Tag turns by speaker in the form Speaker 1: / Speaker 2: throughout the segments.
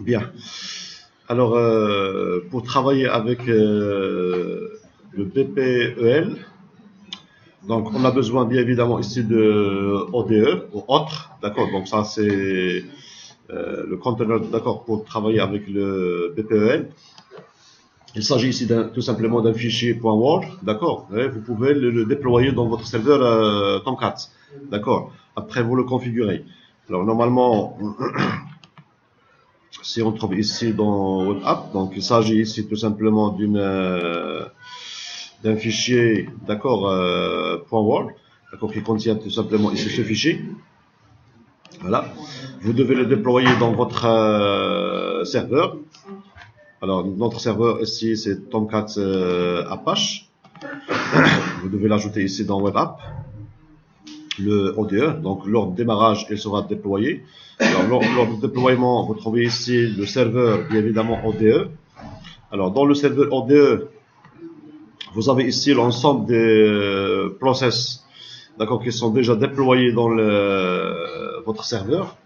Speaker 1: Bien. Alors, pour travailler avec le BPEL, donc on a besoin bien évidemment ici de ODE ou autre, d'accord. Donc ça c'est le conteneur, d'accord, pour travailler avec le BPEL. Il s'agit ici tout simplement d'un fichier .word, d'accord. Vous pouvez le déployer dans votre serveur Tomcat, d'accord. Après vous le configurez. Alors normalement, si on trouve ici dans Web App, donc il s'agit ici tout simplement d'un fichier, d'accord, .word, d'accord, qui contient tout simplement ici ce fichier. Voilà. Vous devez le déployer dans votre serveur. Alors notre serveur ici c'est Tomcat Apache. Vous devez l'ajouter ici dans Web App, le ODE. Donc lors du démarrage, il sera déployé. Alors lors du déploiement, vous trouvez ici le serveur, bien évidemment ODE. Alors dans le serveur ODE, vous avez ici l'ensemble des process, d'accord, qui sont déjà déployés dans votre serveur.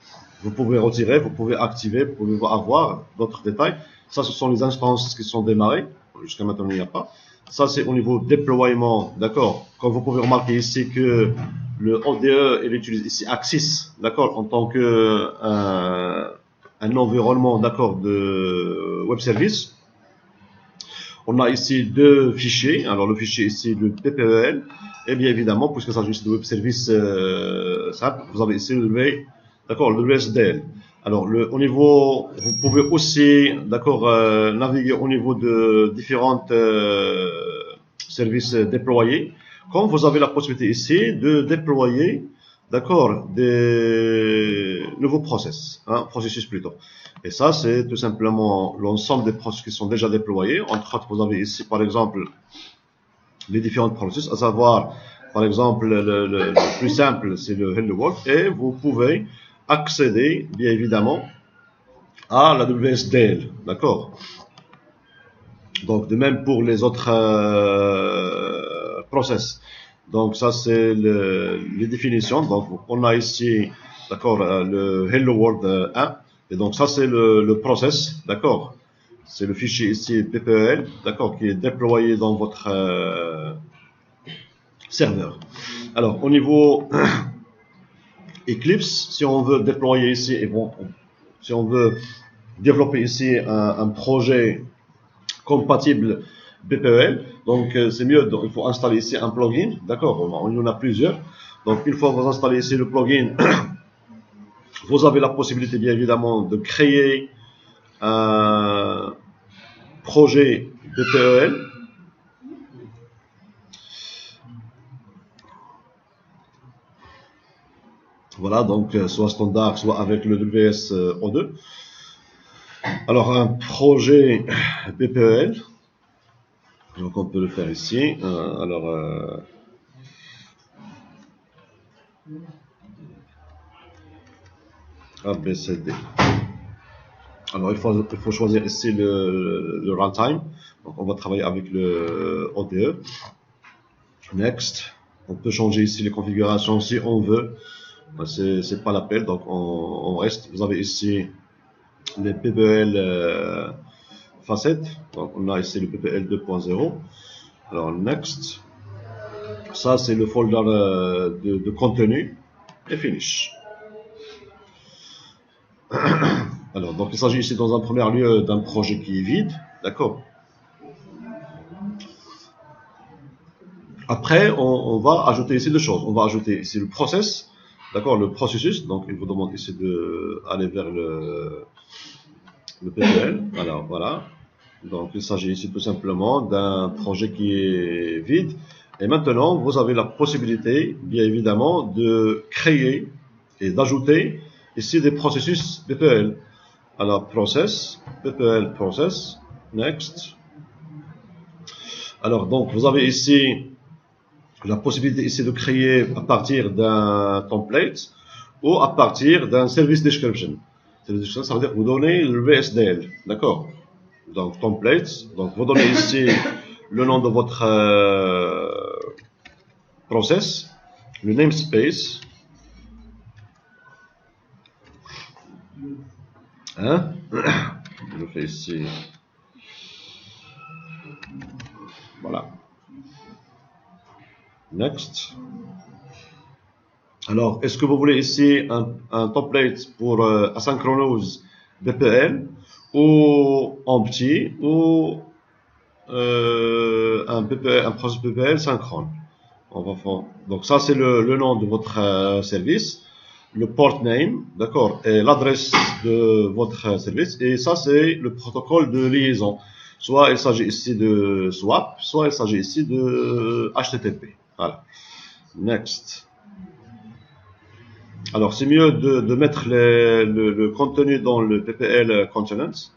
Speaker 1: Vous pouvez retirer, vous pouvez activer, vous pouvez avoir d'autres détails. Ça, ce sont les instances qui sont démarrées. Jusqu'à maintenant, il n'y a pas. Ça, c'est au niveau déploiement, d'accord. Comme vous pouvez remarquer ici que le ODE, il utilise ici Axis, d'accord, en tant que un environnement, d'accord, de web service. On a ici deux fichiers. Alors le fichier ici, le PPEL, et bien évidemment, puisque ça s'agit de web service simple, vous avez ici d'accord, le WSDL. Alors au niveau, vous pouvez aussi, d'accord, naviguer au niveau de différents services déployés. Comme vous avez la possibilité ici de déployer, d'accord, des nouveaux processus plutôt. Et ça, c'est tout simplement l'ensemble des processus qui sont déjà déployés. Entre autres, vous avez ici, par exemple, les différents processus, à savoir, par exemple, le plus simple, c'est le Hello World, et vous pouvez accéder, bien évidemment, à la WSDL, d'accord. Donc, de même pour les autres process. Donc, ça, c'est les définitions. Donc, on a ici, d'accord, le Hello World 1. Et donc, ça, c'est le process, d'accord. C'est le fichier ici PPEL, d'accord, qui est déployé dans votre serveur. Alors, au niveau Eclipse, si on veut déployer ici, et bon, si on veut développer ici un projet compatible BPEL, donc c'est mieux, donc, il faut installer ici un plugin, d'accord, il y en a plusieurs. Donc, une fois que vous installez ici le plugin, vous avez la possibilité, bien évidemment, de créer un projet BPEL. Voilà, donc soit standard, soit avec le WSO2. Alors un projet BPEL, donc on peut le faire ici. ABCD. Alors il faut choisir ici le runtime. Donc on va travailler avec le ODE. Next. On peut changer ici les configurations si on veut. C'est pas la peine, donc on reste. Vous avez ici les PPL facettes. Donc on a ici le PPL 2.0. Alors next. Ça c'est le folder de contenu et finish. Alors donc il s'agit ici dans un premier lieu d'un projet qui est vide, d'accord. Après on va ajouter ici deux choses. On va ajouter ici le process, d'accord, le processus. Donc il vous demande ici de aller vers le PPL. Alors voilà. Donc il s'agit ici tout simplement d'un projet qui est vide. Et maintenant, vous avez la possibilité, bien évidemment, de créer et d'ajouter ici des processus PPL. Alors, process, PPL process, next. Alors, donc, vous avez ici la possibilité ici de créer à partir d'un template ou à partir d'un service description. Service description, ça veut dire que vous donnez le VSDL, d'accord? Donc, template. Donc, vous donnez ici le nom de votre process, le namespace, hein? Je le fais ici. Voilà. Next. Alors, est-ce que vous voulez ici un template pour asynchronous BPL ou en petit ou un process BPL synchrone? On va faire. Donc ça c'est le nom de votre service, le port name, d'accord, et l'adresse de votre service, et ça c'est le protocole de liaison. Soit il s'agit ici de SWAP, soit il s'agit ici de HTTP. Voilà. Next. Alors c'est mieux de mettre le contenu dans le PPL Continents.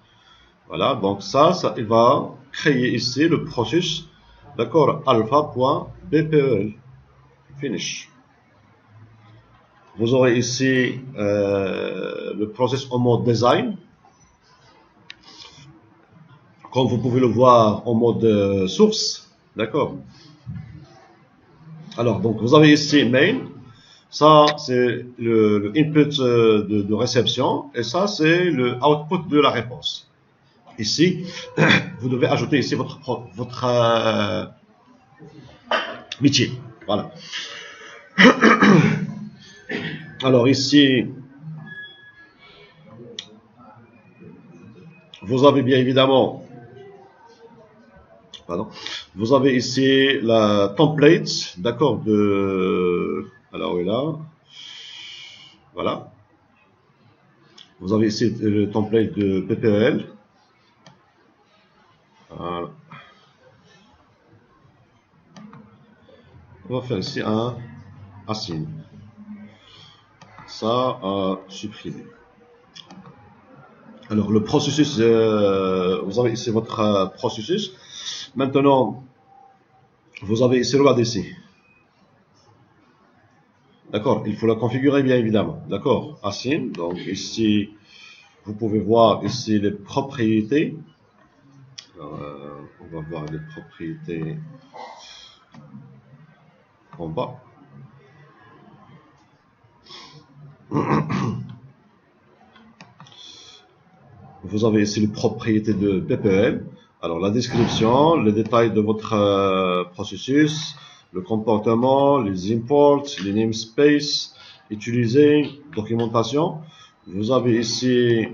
Speaker 1: Voilà, donc ça il va créer ici le processus, d'accord, alpha.bpel. Finish. Vous aurez ici le process en mode design, comme vous pouvez le voir en mode source, d'accord. Alors donc vous avez ici main, ça c'est le input de réception, et ça c'est le output de la réponse. Ici, vous devez ajouter ici votre métier, voilà. Alors ici, vous avez bien évidemment, pardon, vous avez ici la template, d'accord, alors oui là, voilà. Vous avez ici le template de PPL. Voilà. On va faire ici un assign. Ça à supprimer. Alors le processus, vous avez ici votre processus. Maintenant, vous avez ici, regardez ici. D'accord, il faut la configurer bien évidemment. D'accord, assign. Donc ici, vous pouvez voir ici les propriétés. Alors, on va voir les propriétés en bas. Vous avez ici les propriétés de PPL. Alors la description, les détails de votre processus, le comportement, les imports, les namespaces utilisés, documentation. Vous avez ici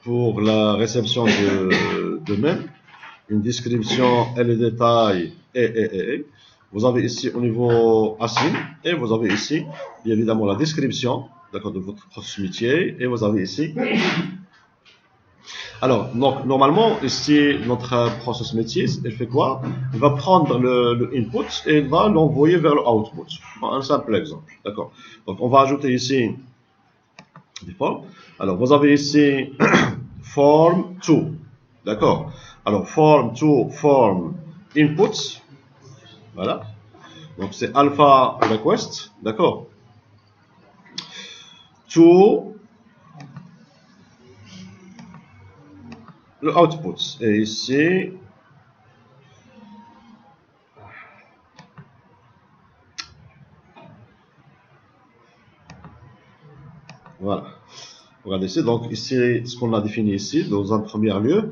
Speaker 1: pour la réception de mail une description et les détails et. Vous avez ici au niveau assign et vous avez ici bien évidemment la description, d'accord, de votre processus métier, et vous avez ici. Alors, donc, normalement, ici, notre process métier, il fait quoi? Il va prendre le input et il va l'envoyer vers le output. Un simple exemple, d'accord? Donc, on va ajouter ici des formes. Alors, vous avez ici form to, d'accord? Alors, form to form input, voilà. Donc, c'est alpha request, d'accord? To le output. Et ici, voilà. Regardez ici. Donc, ici, ce qu'on a défini ici, dans un premier lieu,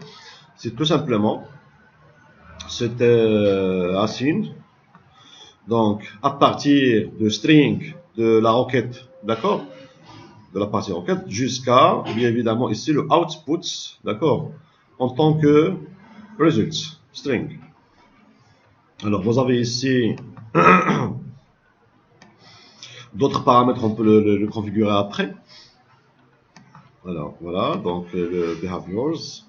Speaker 1: c'est tout simplement cet assign. Donc, à partir de string de la requête, d'accord, de la partie requête, jusqu'à, bien évidemment, ici, le output, d'accord, en tant que result, string. Alors, vous avez ici d'autres paramètres, on peut le configurer après. Alors, voilà, donc le behaviors.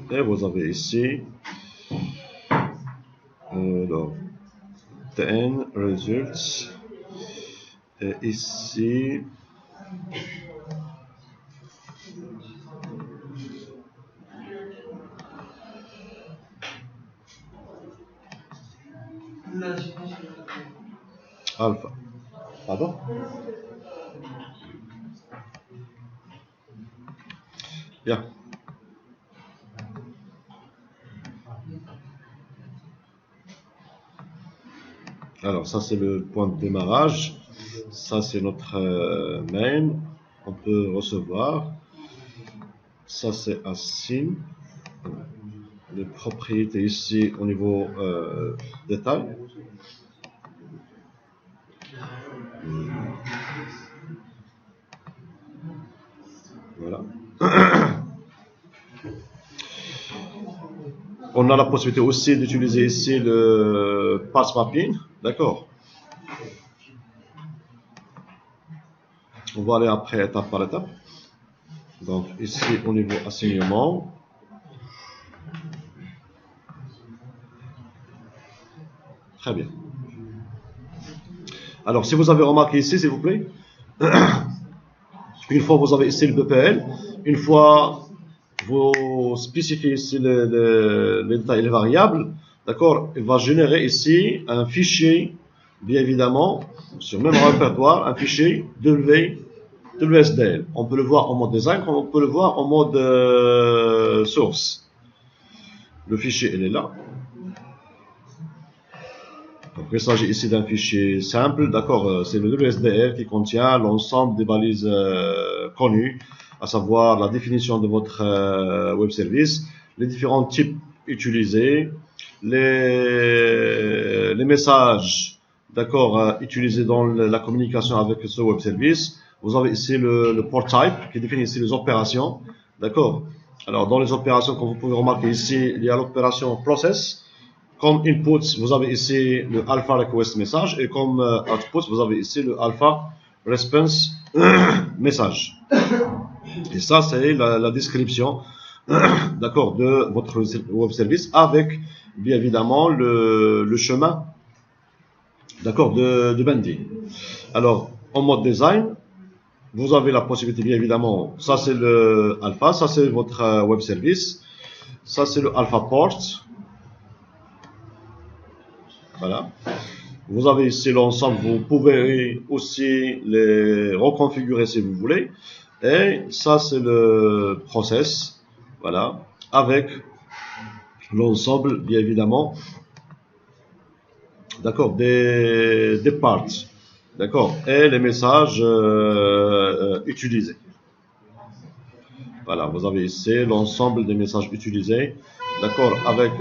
Speaker 1: Et vous avez ici, alors, TN results. Et ici, alpha. Pardon? Bien. Alors, ça, c'est le point de démarrage. Ça, c'est notre main. On peut recevoir. Ça, c'est un signe. Les propriétés ici au niveau détail. Voilà. On a la possibilité aussi d'utiliser ici le path mapping. D'accord. On va aller après étape par étape. Donc ici au niveau assignement. Très bien. Alors si vous avez remarqué ici, s'il vous plaît, une fois vous avez ici le BPL, une fois vous spécifiez ici les détails et les variables, d'accord, il va générer ici un fichier, bien évidemment, sur le même répertoire, un fichier WSDL. On peut le voir en mode design, comme on peut le voir en mode source. Le fichier, il est là. Donc, il s'agit ici d'un fichier simple, d'accord, c'est le WSDL qui contient l'ensemble des balises connues, à savoir la définition de votre web service, les différents types utilisés, les messages, d'accord, utilisés dans la communication avec ce web service. Vous avez ici le port type qui définit ici les opérations, d'accord. Alors, dans les opérations, comme vous pouvez remarquer ici, il y a l'opération process. Comme input, vous avez ici le alpha request message et comme output, vous avez ici le alpha response message. Et ça, c'est la description, d'accord, de votre web service avec, bien évidemment, le chemin, d'accord, de binding. Alors, en mode design, vous avez la possibilité, bien évidemment, ça c'est le alpha, ça c'est votre web service, ça c'est le alpha port. Voilà. Vous avez ici l'ensemble, vous pouvez aussi les reconfigurer si vous voulez. Et ça, c'est le process. Voilà. Avec l'ensemble, bien évidemment. D'accord. Des parts. D'accord. Et les messages utilisés. Voilà. Vous avez ici l'ensemble des messages utilisés. D'accord. Avec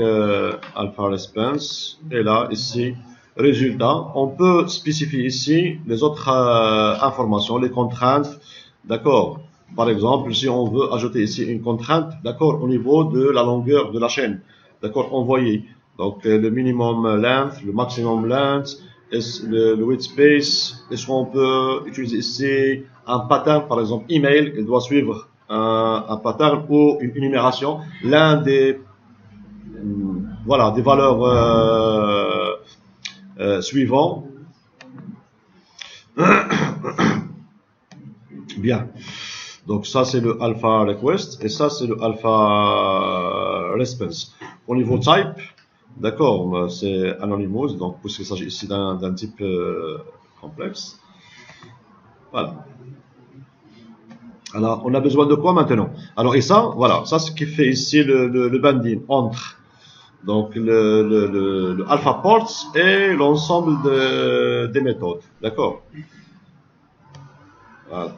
Speaker 1: alpha response. Et là, ici, résultat. On peut spécifier ici les autres informations, les contraintes. D'accord. Par exemple, si on veut ajouter ici une contrainte, d'accord, au niveau de la longueur de la chaîne, d'accord, envoyé. Donc, le minimum length, le maximum length, le width space. Est-ce qu'on peut utiliser ici un pattern, par exemple, email, il doit suivre un pattern ou une numération. L'un des, voilà, des valeurs suivants. Bien. Donc ça c'est le alpha request et ça c'est le alpha response. Au niveau type, d'accord, c'est anonymous, donc puisqu'il s'agit ici d'un type complexe. Voilà. Alors on a besoin de quoi maintenant? Alors et ça, voilà, ça c'est ce qui fait ici le banding entre donc le alpha ports et l'ensemble des méthodes, d'accord. Voilà.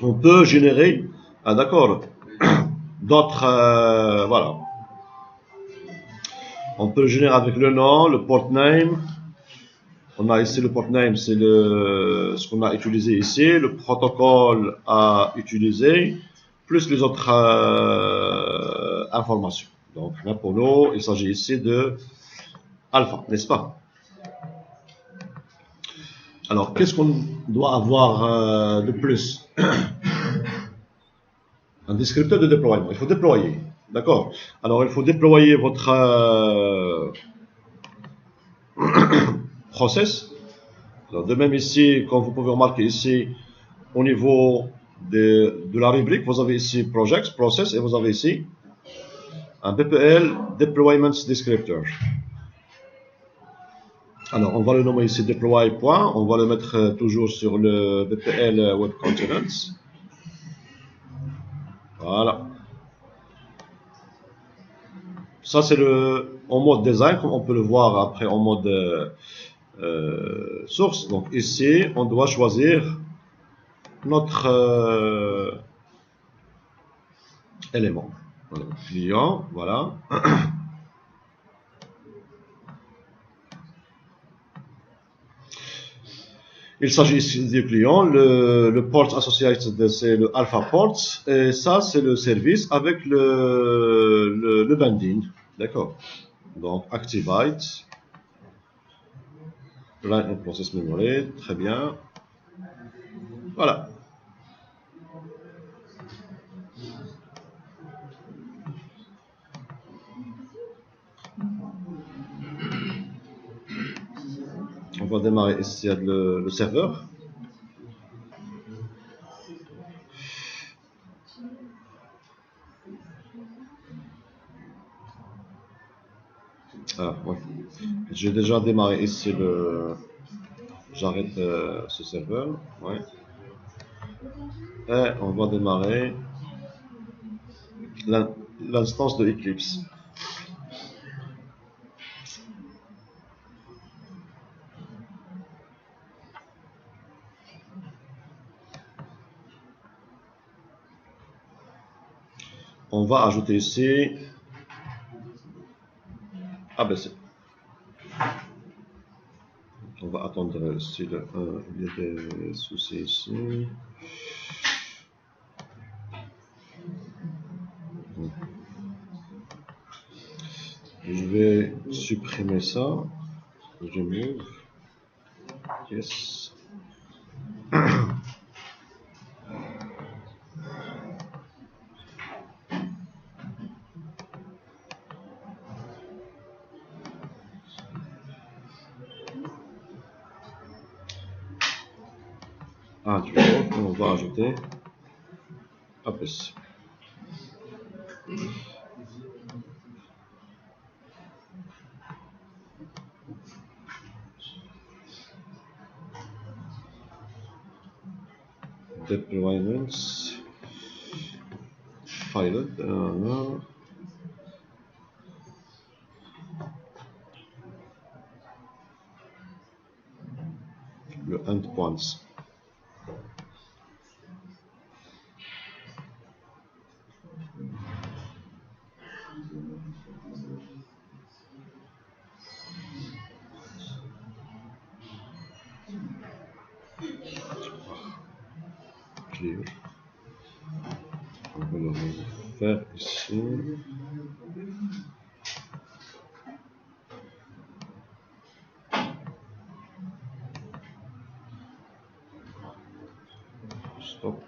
Speaker 1: On peut générer, d'accord, d'autres, voilà. On peut le générer avec le nom, le port name. On a ici le port name, c'est ce qu'on a utilisé ici, le protocole à utiliser, plus les autres informations. Donc là pour nous, il s'agit ici de alpha, n'est-ce pas? Alors qu'est-ce qu'on doit avoir de plus? Un descripteur de déploiement. Il faut déployer. D'accord. Alors, il faut déployer votre process. Alors, de même ici, comme vous pouvez remarquer ici, au niveau de la rubrique, vous avez ici Projects, Process, et vous avez ici un BPL Deployment Descriptor. Alors, on va le nommer ici Deploy. On va le mettre toujours sur le BPL Web Components. Voilà. Ça, c'est en mode design, comme on peut le voir après en mode source. Donc ici, on doit choisir notre élément. Voilà. Client, voilà. Il s'agit ici du client. Le port associated, c'est le alpha port. Et ça, c'est le service avec le binding. D'accord. Donc, Activate. Line and process memory. Très bien. Voilà. On va démarrer ici le serveur. Ah, ouais. J'ai déjà démarré ici j'arrête ce serveur. Ouais. Et on va démarrer l'instance de Eclipse. On va ajouter ici ABC. On va attendre ici il y a des soucis ici. Je vais supprimer ça. Remove. Yes. On va ajouter ABC. Deployments. Pilot. Le endpoints. Clear. On va le faire ici. Stop.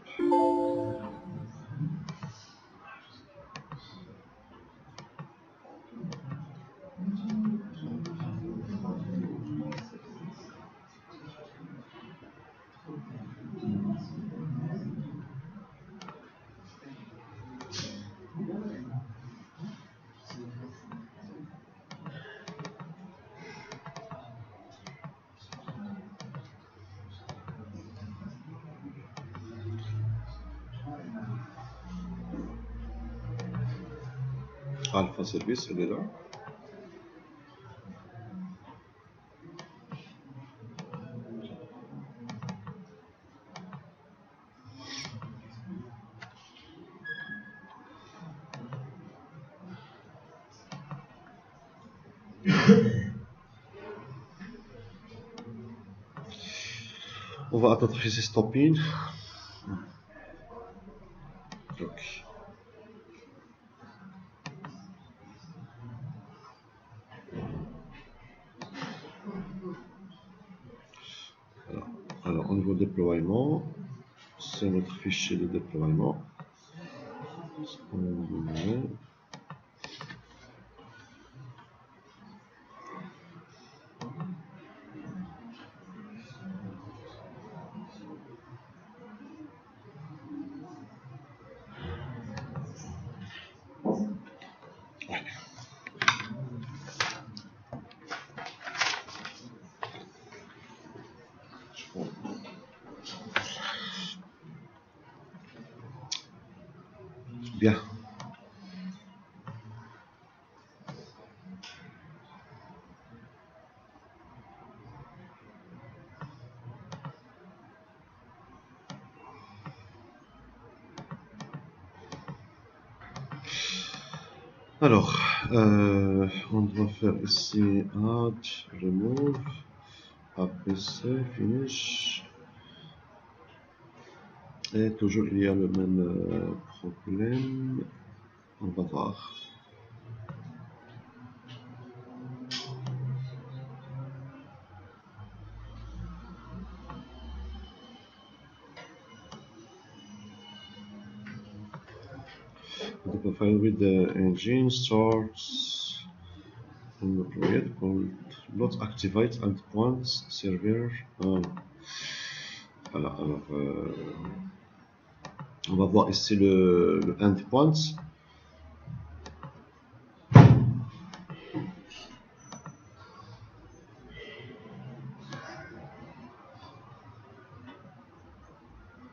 Speaker 1: Alpha Service, elle est là. On va attendre ici stopping. Donc. Voilà. Alors, au niveau déploiement, c'est notre fichier de déploiement. Bien. Alors, on doit faire ici add, remove, APC, finish. Et toujours il y a le même problème. On va voir. The profile with the engine starts in the project called not activate endpoint server. Voilà, alors on va voir ici le endpoint.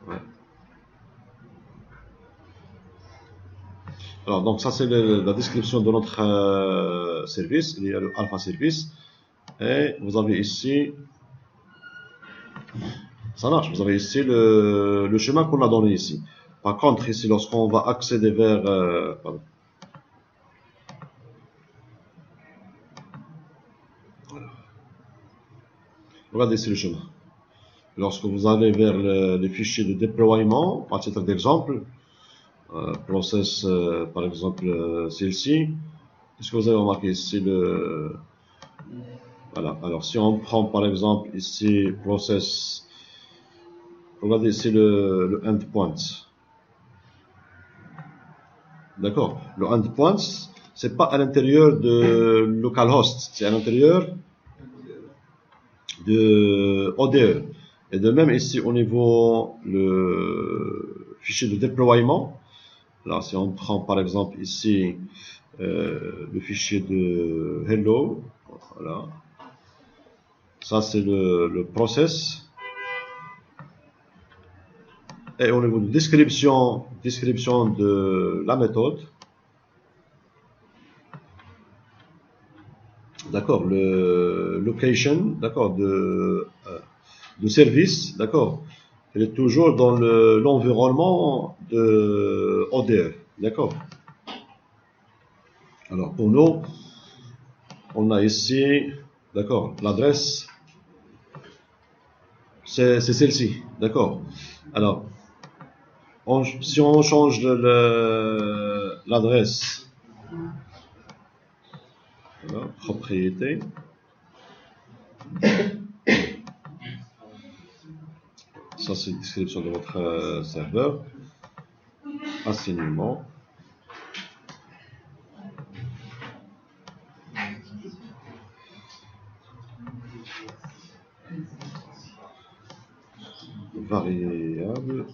Speaker 1: Ouais. Alors donc ça c'est la description de notre service. Il y a le alpha service et vous avez ici, ça marche, vous avez ici le chemin qu'on a donné ici. Par contre ici lorsqu'on va accéder vers pardon. Regardez ici le chemin. Lorsque vous allez vers les fichiers de déploiement, à titre d'exemple, process par exemple celle-ci, est-ce que vous avez remarqué ici le... Voilà, alors si on prend par exemple ici process, regardez ici le endpoint. D'accord, le endpoint, c'est pas à l'intérieur de localhost, c'est à l'intérieur de ODE. Et de même ici au niveau le fichier de déploiement, là si on prend par exemple ici le fichier de hello, voilà, ça c'est le process. Et au niveau de description de la méthode, d'accord, le location, d'accord, de service, d'accord, elle est toujours dans l'environnement de ODE, d'accord. Alors pour nous, on a ici, d'accord, l'adresse, c'est celle-ci, d'accord. Alors, si on change l'adresse, voilà, propriété, ça c'est la description de votre serveur, assignement, variable,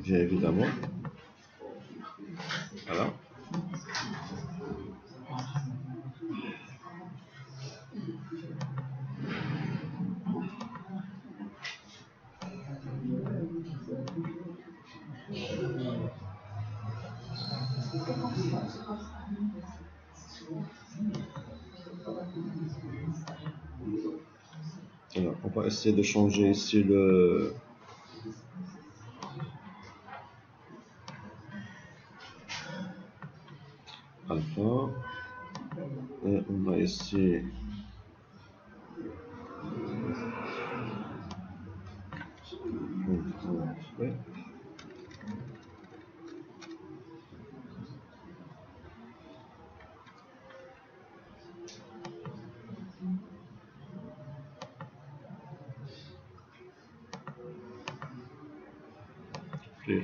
Speaker 1: bien évidemment, voilà. Alors, on va essayer de changer ici le alpha. Et on va ici ouais. Clear.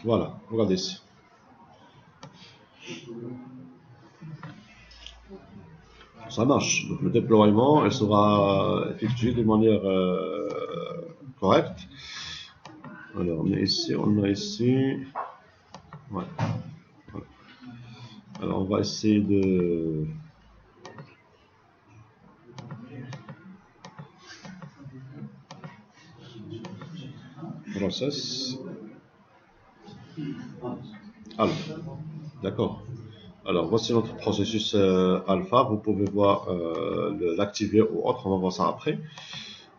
Speaker 1: Voilà, regardez ici. Ça marche. Donc le déploiement, elle sera effectué de manière correcte. Alors, mais ici, on a ici. Ouais. Voilà. Alors, on va essayer de. process alpha. D'accord. Alors, voici notre processus alpha. Vous pouvez voir l'activer ou autre. On va voir ça après.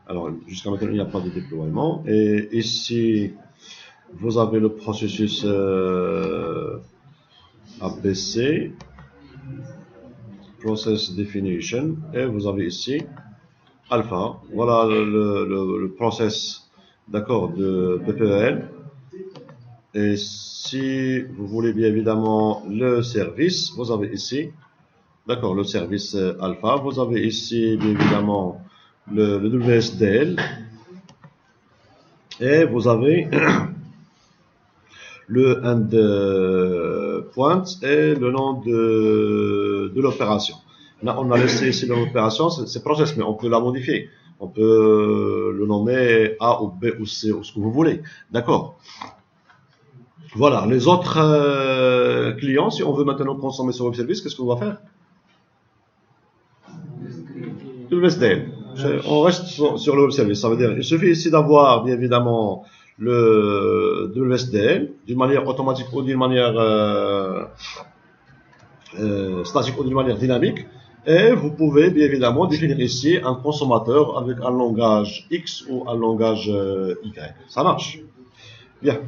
Speaker 1: Alors, jusqu'à maintenant, il n'y a pas de déploiement. Et ici, vous avez le processus ABC, process definition, et vous avez ici alpha. Voilà le process, d'accord, de PPL. Et si vous voulez bien évidemment le service, vous avez ici, d'accord, le service alpha. Vous avez ici bien évidemment le WSDL. Et vous avez le endpoint et le nom de l'opération. Là, on a laissé ici l'opération, c'est process, mais on peut la modifier. On peut le nommer A ou B ou C ou ce que vous voulez. D'accord. Voilà. Les autres clients, si on veut maintenant consommer ce web service, qu'est-ce qu'on va faire? Le WSDL. On reste sur le web service. Ça veut dire, il suffit ici d'avoir, bien évidemment, le WSDL d'une manière automatique ou d'une manière statique ou d'une manière dynamique. Et vous pouvez bien évidemment définir ici un consommateur avec un langage X ou un langage Y. Ça marche. Bien.